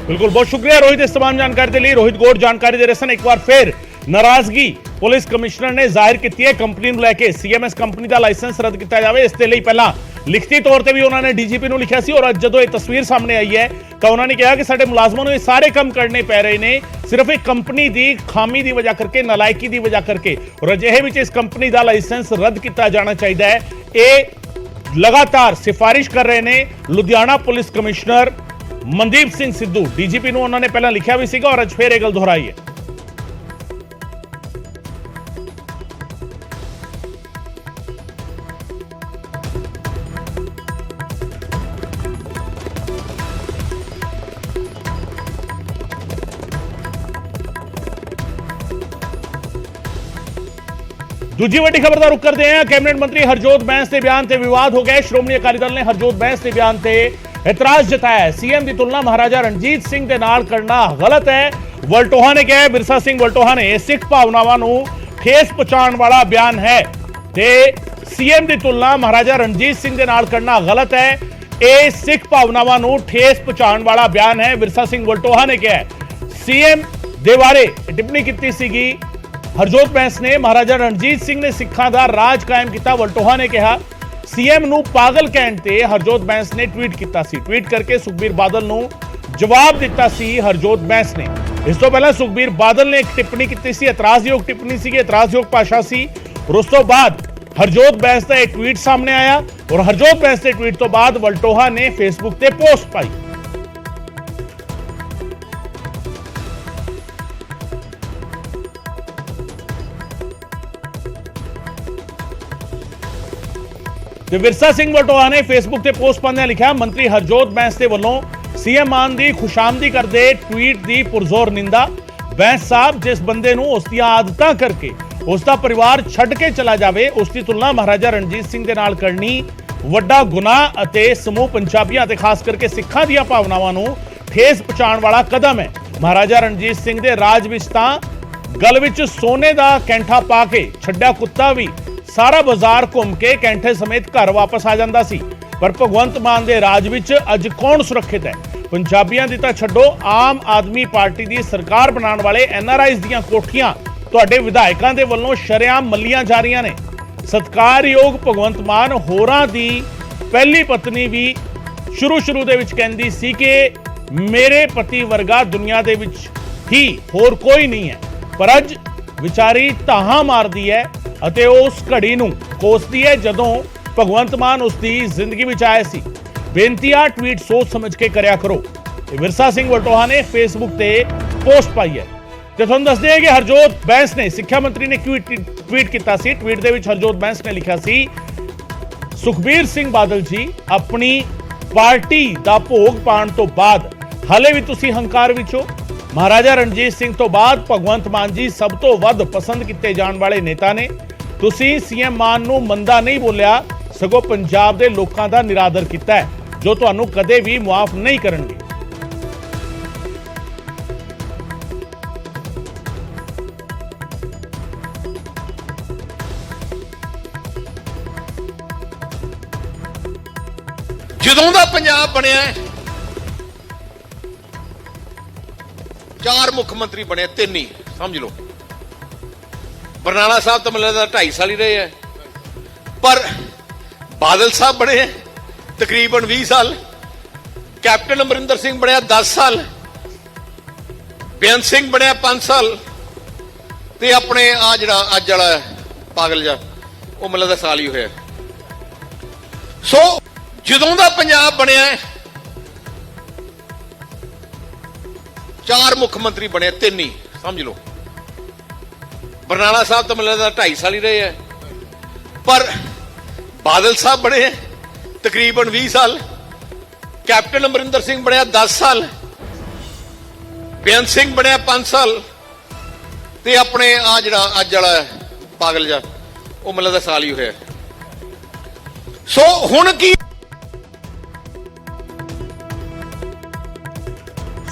बिल्कुल, बहुत शुक्रिया रोहित इस तमाम जानकारी के लिए। रोहित गौड़ जानकारी दे रहे सन। एक बार फिर नाराजगी पुलिस कमिश्नर ने जाहिर की है कंपनी ਨੂੰ ਲੈ ਕੇ। सीएमएस कंपनी का लाइसेंस रद्द किया जाए इस ਦੇ ਲਈ ਪਹਿਲਾਂ ਲਿਖਤੀ ਤੌਰ ਤੇ ਵੀ ਉਹਨਾਂ ਨੇ ਡੀਜੀਪੀ ਨੂੰ ਲਿਖਿਆ ਸੀ ਔਰ ਅੱਜ ਜਦੋਂ ਇਹ ਤਸਵੀਰ ਸਾਹਮਣੇ ਆਈ ਹੈ ਤਾਂ ਉਹਨਾਂ ਨੇ ਕਿਹਾ ਕਿ ਸਾਡੇ ਮੁਲਾਜ਼ਮਾਂ ਨੂੰ ਇਹ ਸਾਰੇ ਕੰਮ ਕਰਨੇ ਪੈ ਰਹੇ ਨੇ ਸਿਰਫ ਇੱਕ ਕੰਪਨੀ ਦੀ ਖਾਮੀ ਦੀ ਵਜ੍ਹਾ ਕਰਕੇ, ਨਲਾਇਕੀ ਦੀ ਵਜ੍ਹਾ ਕਰਕੇ। ਔਰ ਅਜਿਹੇ ਵਿੱਚ ਇਸ ਕੰਪਨੀ ਦਾ ਲਾਇਸੈਂਸ ਰੱਦ ਕੀਤਾ ਜਾਣਾ ਚਾਹੀਦਾ ਹੈ। ਇਹ ਲਗਾਤਾਰ ਸਿਫਾਰਿਸ਼ ਕਰ ਰਹੇ ਨੇ Ludhiana police commissioner Mandeep Singh Sidhu. DGP ਨੂੰ ਉਹਨਾਂ ਨੇ ਪਹਿਲਾਂ ਲਿਖਿਆ ਵੀ ਸੀਗਾ ਔਰ ਅੱਜ ਫੇਰ ਇਹ ਗੱਲ ਦੁਹਰਾਈ ਹੈ। दूजी बड़ी खबर का रुख करते हैं। कैबिनेट मंत्री हरजोत बैंस के बयान से विवाद हो गया। श्रोमणी अकाली दल ने हरजोत बैंस के बयान से एतराज जताया है। सीएम की तुलना महाराजा रणजीत सिंह के नाल करना गलत है। वलटोहा ने कहा, बिरसा सिंह वलटोहा ने सिख भावनावां नूं ठेस पहुंचाने वाला बयान है ते सीएम की तुलना महाराजा रणजीत सिंह के नाल करना गलत है। यह सिख भावनावां नूं ठेस पहुंचाने वाला बयान है, बिरसा सिंह वलटोहा ने कहा। सीएम दे बारे टिप्पणी की सीगी हरजोत बैंस ने। महाराजा रणजीत सिंह ने सिखां दा राज कायम किया, वलटोहा ने कहा। सीएम नूं पागल कहण ते हरजोत बैंस ने ट्वीट किया सी। ट्वीट करके सुखबीर बादल नूं जवाब दिता सी हरजोत बैंस ने। इस तो पहले सुखबीर बादल ने एक टिप्पणी की सी, एतराजयोग टिप्पणी सी, एतराजयोग भाषा सी। और उस तो बाद हरजोत बैंस का एक ट्वीट सामने आया और हरजोत बैंस के ट्वीट तो बाद वलटोहा ने फेसबुक ते पोस्ट पाई। ਤੇ ਵਿਰਸਾ ਸਿੰਘ ਵਲਟੋਹਾ ਨੇ ਫੇਸਬੁੱਕ ਤੇ ਪੋਸਟ ਪਾਉਂਦਿਆਂ ਲਿਖਿਆ, ਮੰਤਰੀ ਹਰਜੋਤ ਬੈਂਸ ਦੇ ਵੱਲੋਂ ਸੀਐਮ ਮਾਨ ਦੀ ਖੁਸ਼ਾਮਦੀ ਕਰਦੇ ਟਵੀਟ ਦੀ ਪੁਰਜ਼ੋਰ ਨਿੰਦਾ। ਬੈਂਸ ਸਾਹਿਬ ਜਿਸ ਬੰਦੇ ਨੂੰ ਉਸ ਦੀਆਂ ਆਦਤਾਂ ਕਰਕੇ ਉਸ ਦਾ ਪਰਿਵਾਰ ਛੱਡ ਕੇ ਚਲਾ ਜਾਵੇ ਉਸ ਦੀ ਤੁਲਨਾ ਮਹਾਰਾਜਾ ਰਣਜੀਤ ਸਿੰਘ ਦੇ ਨਾਲ ਕਰਨੀ ਵੱਡਾ ਗੁਨਾਹ ਅਤੇ ਸਮੂਹ ਪੰਜਾਬੀਆਂ ਤੇ ਖਾਸ ਕਰਕੇ ਸਿੱਖਾਂ ਦੀਆਂ ਭਾਵਨਾਵਾਂ ਨੂੰ ਠੇਸ ਪਹੁੰਚਾਉਣ ਵਾਲਾ ਕਦਮ ਹੈ। ਮਹਾਰਾਜਾ ਰਣਜੀਤ ਸਿੰਘ ਦੇ ਰਾਜ ਵਿੱਚ ਤਾਂ ਗਲ ਵਿੱਚ ਸੋਨੇ ਦਾ ਕੈਂਠਾ ਪਾ ਕੇ ਛੱਡਿਆ ਕੁੱਤਾ ਵੀ ਸਾਰਾ ਬਾਜ਼ਾਰ ਘੁੰਮ ਕੇ ਕੈਂਠੇ ਸਮੇਤ ਘਰ ਵਾਪਸ ਆ ਜਾਂਦਾ ਸੀ। ਪਰ ਭਗਵੰਤ ਮਾਨ ਦੇ ਰਾਜ ਵਿੱਚ ਅੱਜ ਕੌਣ ਸੁਰੱਖਿਅਤ ਹੈ? ਪੰਜਾਬੀਆਂ ਦੀ ਤਾਂ ਛੱਡੋ, ਆਮ ਆਦਮੀ ਪਾਰਟੀ ਦੀ ਸਰਕਾਰ ਬਣਾਉਣ ਵਾਲੇ ਐਨਆਰਆਈਜ਼ ਦੀਆਂ ਕੋਠੀਆਂ ਤੁਹਾਡੇ ਵਿਧਾਇਕਾਂ ਦੇ ਵੱਲੋਂ ਸ਼ਰੇਆਮ ਮੱਲੀਆਂ ਜਾ ਰਹੀਆਂ ਨੇ। ਸਤਿਕਾਰਯੋਗ ਭਗਵੰਤ ਮਾਨ ਹੋਰਾਂ ਦੀ ਪਹਿਲੀ ਪਤਨੀ ਵੀ ਸ਼ੁਰੂ ਦੇ ਵਿੱਚ ਕਹਿੰਦੀ ਸੀ ਕਿ ਮੇਰੇ ਪਤੀ ਵਰਗਾ ਦੁਨੀਆ ਦੇ ਵਿੱਚ ਹੀ ਹੋਰ ਕੋਈ ਨਹੀਂ ਹੈ, ਪਰ ਅੱਜ ਵਿਚਾਰੀ ਧਾਹਾਂ ਮਾਰਦੀ ਹੈ ਅਤੇ ਉਸ ਘੜੀ ਨੂੰ ਕੋਸਦੀ ਹੈ ਜਦੋਂ ਭਗਵੰਤ ਮਾਨ ਉਸ ਦੀ ਜ਼ਿੰਦਗੀ ਵਿੱਚ ਆਏ ਸੀ। ਬੇਨਤੀ ਆ ਟਵੀਟ ਸੋਚ ਸਮਝ ਕੇ ਕਰਿਆ ਕਰੋ। ਵਿਰਸਾ ਸਿੰਘ ਵਲਟੋਹਾ ਨੇ ਫੇਸਬੁੱਕ ਤੇ ਪੋਸਟ ਪਾਈ ਹੈ ਤੇ ਤੁਹਾਨੂੰ ਦੱਸਦੇ ਹਾਂ ਕਿ ਹਰਜੋਤ ਬੈਂਸ ਨੇ ਸਿੱਖਿਆ ਮੰਤਰੀ ਨੇ ਟਵੀਟ ਕੀਤਾ ਸੀ। ਟਵੀਟ ਦੇ ਵਿੱਚ ਹਰਜੋਤ ਬੈਂਸ ਨੇ ਲਿਖਿਆ ਸੀ, ਸੁਖਬੀਰ ਸਿੰਘ ਬਾਦਲ ਜੀ ਆਪਣੀ ਪਾਰਟੀ ਦਾ ਭੋਗ ਪਾਉਣ ਤੋਂ ਬਾਅਦ ਹਾਲੇ ਵੀ ਤੁਸੀਂ ਹੰਕਾਰ ਵਿੱਚ ਹੋ। ਮਹਾਰਾਜਾ ਰਣਜੀਤ ਸਿੰਘ ਤੋਂ ਬਾਅਦ ਭਗਵੰਤ ਮਾਨ ਜੀ ਸਭ ਤੋਂ ਵੱਧ ਪਸੰਦ ਕੀਤੇ ਜਾਣ ਵਾਲੇ ਨੇਤਾ ਨੇ। ਤੁਸੀਂ ਸੀਐਮ ਮਾਨ ਨੂੰ ਮੰਦਾ ਨਹੀਂ ਬੋਲਿਆ, ਸਗੋਂ ਪੰਜਾਬ ਦੇ ਲੋਕਾਂ ਦਾ ਨਿਰਾਦਰ ਕੀਤਾ ਹੈ ਜੋ ਤੁਹਾਨੂੰ ਕਦੇ ਵੀ ਮੁਆਫ ਨਹੀਂ ਕਰਨਗੇ। ਜਦੋਂ ਦਾ ਪੰਜਾਬ ਬਣਿਆ 4 ਮੁੱਖ ਮੰਤਰੀ ਬਣੇ, 3 ਹੀ ਸਮਝ ਲਓ। ਬਰਨਾਲਾ ਸਾਹਿਬ ਤਾਂ ਮੈਨੂੰ ਲੱਗਦਾ 2.5 ਸਾਲ ਹੀ ਰਹੇ ਹੈ, ਪਰ ਬਾਦਲ ਸਾਹਿਬ ਬਣੇ ਤਕਰੀਬਨ 20 ਸਾਲ, ਕੈਪਟਨ ਅਮਰਿੰਦਰ ਸਿੰਘ ਬਣਿਆ 10 ਸਾਲ, ਬੇਅੰਤ ਸਿੰਘ ਬਣਿਆ 5 ਸਾਲ, ਤੇ ਆਪਣੇ ਆ ਜਿਹੜਾ ਅੱਜ ਵਾਲਾ ਪਾਗਲ ਜਿਹਾ ਉਹ ਮੈਨੂੰ ਲੱਗਦਾ ਸਾਲ ਹੀ ਹੋਇਆ। ਸੋ ਜਦੋਂ ਦਾ ਪੰਜਾਬ ਬਣਿਆ ਹੈ, 4 ਮੁੱਖ ਮੰਤਰੀ ਬਣੇ, 3 ਹੀ ਸਮਝ ਲਓ। ਬਰਨਾਲਾ ਸਾਹਿਬ ਤਾਂ ਮੈਨੂੰ ਲੱਗਦਾ 2.5 ਸਾਲ ਹੀ ਰਹੇ ਹੈ, ਪਰ ਬਾਦਲ ਸਾਹਿਬ ਬਣੇ ਹੈ ਤਕਰੀਬਨ 20 ਸਾਲ, ਕੈਪਟਨ ਅਮਰਿੰਦਰ ਸਿੰਘ ਬਣਿਆ 10 ਸਾਲ, ਬੇਅੰਤ ਸਿੰਘ ਬਣਿਆ 5 ਸਾਲ, ਤੇ ਆਪਣੇ ਆ ਜਿਹੜਾ ਅੱਜ ਵਾਲਾ ਪਾਗਲ ਜਿਹਾ ਉਹ ਮੈਨੂੰ ਲੱਗਦਾ ਸਾਲ ਹੀ ਹੋਇਆ। ਸੋ ਹੁਣ ਕੀ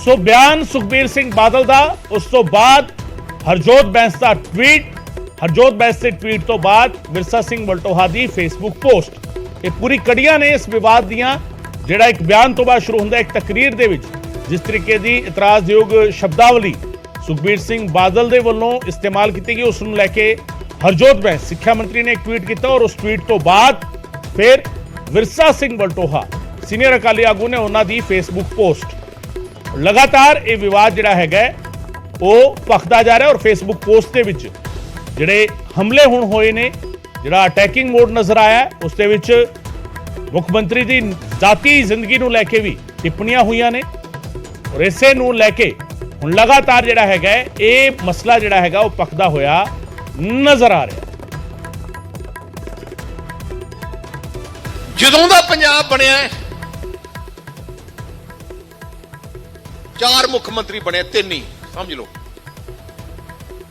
ਸੋ ਬਿਆਨ ਸੁਖਬੀਰ ਸਿੰਘ ਬਾਦਲ ਦਾ, ਉਸ ਤੋਂ ਬਾਅਦ ਹਰਜੋਤ ਬੈਂਸ ਦਾ ਟਵੀਟ, ਹਰਜੋਤ ਬੈਂਸ ਦੇ ਟਵੀਟ ਤੋਂ ਬਾਅਦ ਵਿਰਸਾ ਸਿੰਘ ਵਲਟੋਹਾ ਦੀ ਫੇਸਬੁੱਕ ਪੋਸਟ। ਇਹ ਪੂਰੀ ਕੜੀਆਂ ਨੇ ਇਸ ਵਿਵਾਦ ਦੀਆਂ, ਜਿਹੜਾ ਇੱਕ ਬਿਆਨ ਤੋਂ ਬਾਅਦ ਸ਼ੁਰੂ ਹੁੰਦਾ ਇੱਕ ਤਕਰੀਰ ਦੇ ਵਿੱਚ ਜਿਸ ਤਰੀਕੇ ਦੀ ਇਤਰਾਜ਼ਯੋਗ ਸ਼ਬਦਾਵਲੀ ਸੁਖਬੀਰ ਸਿੰਘ ਬਾਦਲ ਦੇ ਵੱਲੋਂ ਇਸਤੇਮਾਲ ਕੀਤੀ ਗਈ, ਉਸ ਨੂੰ ਲੈ ਕੇ ਹਰਜੋਤ ਬੈਂਸ ਸਿੱਖਿਆ ਮੰਤਰੀ ਨੇ ਇੱਕ ਟਵੀਟ ਕੀਤਾ ਔਰ ਉਸ ਟਵੀਟ ਤੋਂ ਬਾਅਦ ਫਿਰ ਵਿਰਸਾ ਸਿੰਘ ਵਲਟੋਹਾ ਸੀਨੀਅਰ ਅਕਾਲੀ ਆਗੂ ਨੇ ਉਹਨਾਂ ਦੀ ਫੇਸਬੁੱਕ ਪੋਸਟ। ਲਗਾਤਾਰ ਇਹ ਵਿਵਾਦ ਜਿਹੜਾ ਹੈਗਾ ਉਹ ਭਖਦਾ ਜਾ ਰਿਹਾ ਔਰ ਫੇਸਬੁੱਕ ਪੋਸਟ ਦੇ ਵਿੱਚ ਜਿਹੜੇ ਹਮਲੇ ਹੁਣ ਹੋਏ ਨੇ, ਜਿਹੜਾ ਅਟੈਕਿੰਗ ਮੋਡ ਨਜ਼ਰ ਆਇਆ, ਉਸ ਦੇ ਵਿੱਚ ਮੁੱਖ ਮੰਤਰੀ ਦੀ ਜ਼ਾਤੀ ਜ਼ਿੰਦਗੀ ਨੂੰ ਲੈ ਕੇ ਵੀ ਟਿੱਪਣੀਆਂ ਹੋਈਆਂ ਨੇ ਔਰ ਇਸੇ ਨੂੰ ਲੈ ਕੇ ਹੁਣ ਲਗਾਤਾਰ ਜਿਹੜਾ ਹੈਗਾ ਇਹ ਮਸਲਾ ਜਿਹੜਾ ਹੈਗਾ ਉਹ ਭਖਦਾ ਹੋਇਆ ਨਜ਼ਰ ਆ ਰਿਹਾ। ਜਦੋਂ ਦਾ ਪੰਜਾਬ ਬਣਿਆ ਹੈ, 4 ਮੁੱਖ ਮੰਤਰੀ ਬਣੇ, 3 ਹੀ ਸਮਝ ਲਓ।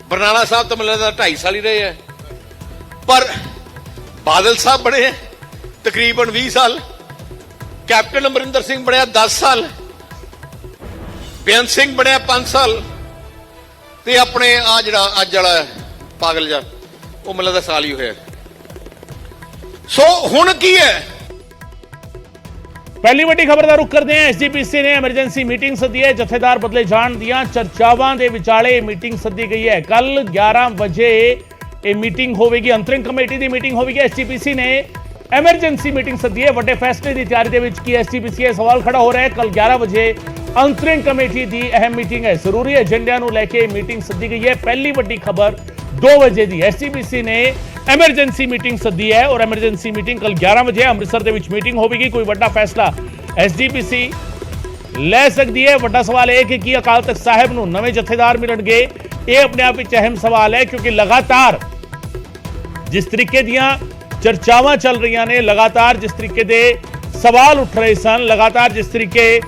ਬਰਨਾਲਾ ਸਾਹਿਬ ਤਾਂ ਮੈਨੂੰ ਲੱਗਦਾ 2.5 ਸਾਲ ਹੀ ਰਹੇ ਹੈ, ਪਰ ਬਾਦਲ ਸਾਹਿਬ ਬਣੇ ਹੈ ਤਕਰੀਬਨ 20 ਸਾਲ, ਕੈਪਟਨ ਅਮਰਿੰਦਰ ਸਿੰਘ ਬਣਿਆ 10 ਸਾਲ, ਬੇਅੰਤ ਸਿੰਘ ਬਣਿਆ 5 ਸਾਲ, ਤੇ ਆਪਣੇ ਆ ਜਿਹੜਾ ਅੱਜ ਵਾਲਾ ਪਾਗਲ ਜਿਹਾ ਉਹ ਮੈਨੂੰ ਲੱਗਦਾ ਸਾਲ ਹੀ ਹੋਇਆ। ਸੋ ਹੁਣ ਕੀ ਹੈ? ਪਹਿਲੀ ਵੱਡੀ ਖਬਰ ਦਾ ਰੁਖ ਕਰਦੇ ਹਾਂ। ਐਸਜੀਪੀਸੀ ਨੇ ਐਮਰਜੈਂਸੀ ਮੀਟਿੰਗ ਸੱਦੀ ਹੈ। ਜਥੇਦਾਰ ਬਦਲੇ ਜਾਣ ਦੀਆਂ ਚਰਚਾਵਾਂ ਦੇ ਵਿਚਾਲੇ ਮੀਟਿੰਗ ਸੱਦੀ ਗਈ ਹੈ। ਕੱਲ 11 ਵਜੇ ਇਹ ਮੀਟਿੰਗ ਹੋਵੇਗੀ, ਅੰਤਰਿਮ ਕਮੇਟੀ ਦੀ ਮੀਟਿੰਗ ਹੋਵੇਗੀ। ਐਸਜੀਪੀਸੀ ਨੇ ਐਮਰਜੈਂਸੀ ਮੀਟਿੰਗ ਸੱਦੀ ਹੈ। ਵੱਡੇ ਫੈਸਲੇ ਦੀ ਤਿਆਰੀ ਦੇ ਵਿੱਚ ਕੀ ਐਸਜੀਪੀਸੀ ਇਹ ਸਵਾਲ ਖੜਾ ਹੋ ਰਿਹਾ ਹੈ। ਕੱਲ 11 ਵਜੇ ਅੰਤਰਿਮ ਕਮੇਟੀ ਦੀ ਅਹਿਮ ਮੀਟਿੰਗ ਹੈ। ਜ਼ਰੂਰੀ ਏਜੰਡਿਆਂ ਨੂੰ ਲੈ ਕੇ ਮੀਟਿੰਗ ਸੱਦੀ ਗਈ ਹੈ। ਪਹਿਲੀ ਵੱਡੀ ਖਬਰ 2 ਵਜੇ ਦੀ, ਐਸਜੀਪੀਸੀ ਨੇ ਐਮਰਜੈਂਸੀ ਮੀਟਿੰਗ ਸੱਦੀ ਹੈ ਔਰ ਐਮਰਜੈਂਸੀ ਮੀਟਿੰਗ ਕੱਲ 11 ਵਜੇ ਅੰਮ੍ਰਿਤਸਰ ਦੇ ਵਿੱਚ ਮੀਟਿੰਗ ਹੋਵੇਗੀ। ਕੋਈ ਵੱਡਾ ਫੈਸਲਾ ਐਸਜੀਪੀਸੀ ਲੈ ਸਕਦੀ ਹੈ। ਵੱਡਾ ਸਵਾਲ ਇਹ ਕਿ ਕੀ ਅਕਾਲ ਤਖਤ ਸਾਹਿਬ ਨੂੰ ਨਵੇਂ ਜਥੇਦਾਰ ਮਿਲਣਗੇ? ਇਹ ਆਪਣੇ ਆਪ ਵਿੱਚ ਅਹਿਮ ਸਵਾਲ ਹੈ, ਕਿਉਂਕਿ ਲਗਾਤਾਰ ਜਿਸ ਤਰੀਕੇ ਦੀਆਂ ਚਰਚਾਵਾਂ ਚੱਲ ਰਹੀਆਂ ਨੇ, ਲਗਾਤਾਰ ਜਿਸ ਤਰੀਕੇ ਦੇ ਸਵਾਲ ਉੱਠ ਰਹੇ ਸਨ, ਲਗਾਤਾਰ ਜਿਸ ਤਰੀਕੇ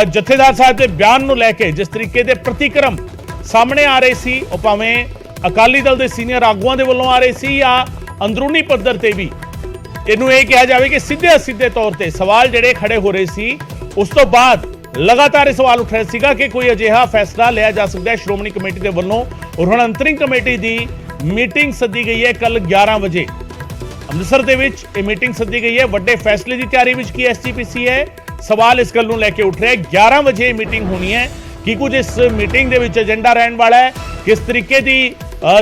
ਜਥੇਦਾਰ ਸਾਹਿਬ ਦੇ ਬਿਆਨ ਨੂੰ ਲੈ ਕੇ ਜਿਸ ਤਰੀਕੇ ਦੇ ਪ੍ਰਤੀਕਰਮ ਸਾਹਮਣੇ ਆ ਰਹੇ ਸੀ, ਉਹ ਭਾਵੇਂ ਅਕਾਲੀ ਦਲ ਦੇ ਸੀਨੀਅਰ ਆਗੂਆਂ ਦੇ ਵੱਲੋਂ ਆ ਰਹੇ ਸੀ ਜਾਂ ਅੰਦਰੂਨੀ ਪੱਧਰ ਤੇ ਵੀ ਇਹਨੂੰ ਇਹ ਕਿਹਾ ਜਾਵੇ ਕਿ ਸਿੱਧੇ ਤੌਰ ਤੇ ਸਵਾਲ ਜਿਹੜੇ ਖੜੇ ਹੋ ਰਹੇ ਸੀ, ਉਸ ਤੋਂ ਬਾਅਦ ਲਗਾਤਾਰ ਇਹ ਸਵਾਲ ਉੱਠ ਰਿਹਾ ਸੀਗਾ ਕਿ ਕੋਈ ਅਜਿਹਾ ਫੈਸਲਾ ਲਿਆ ਜਾ ਸਕਦਾ ਹੈ ਸ਼੍ਰੋਮਣੀ ਕਮੇਟੀ ਦੇ ਵੱਲੋਂ। ਔਰ ਹੁਣ ਅੰਤਰਿਮ ਕਮੇਟੀ ਦੀ ਮੀਟਿੰਗ ਸੱਦੀ ਗਈ ਹੈ ਕੱਲ 11 ਵਜੇ ਅੰਮ੍ਰਿਤਸਰ ਦੇ ਵਿੱਚ। ਇਹ ਮੀਟਿੰਗ ਸੱਦੀ ਗਈ ਹੈ। ਵੱਡੇ ਫੈਸਲੇ ਦੀ ਤਿਆਰੀ ਵਿੱਚ ਕੀ ਐਸਜੀਪੀਸੀ ਹੈ? ਸਵਾਲ ਇਸ ਗੱਲ ਨੂੰ ਲੈ ਕੇ ਉੱਠ ਰਿਹਾ ਹੈ। 11 ਵਜੇ ਮੀਟਿੰਗ ਹੋਣੀ ਹੈ। ਕੀ ਕੁਝ ਇਸ ਮੀਟਿੰਗ ਦੇ ਵਿੱਚ ਏਜੰਡਾ ਰਹਿਣ ਵਾਲਾ ਹੈ? ਕਿਸ ਤਰੀਕੇ ਦੀ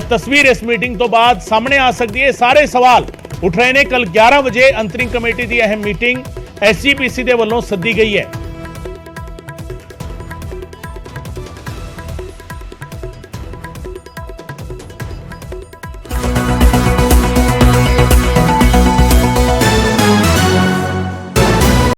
ਤਸਵੀਰ ਇਸ ਮੀਟਿੰਗ ਤੋਂ ਬਾਅਦ ਸਾਹਮਣੇ ਆ ਸਕਦੀ ਹੈ? ਸਾਰੇ ਸਵਾਲ ਉੱਠ ਰਹੇ ਨੇ। ਕੱਲ 11 ਵਜੇ ਅੰਤਰਿਮ ਕਮੇਟੀ ਦੀ ਅਹਿਮ ਮੀਟਿੰਗ ਐਸਜੀਪੀਸੀ ਦੇ ਵੱਲੋਂ ਸੱਦੀ ਗਈ ਹੈ।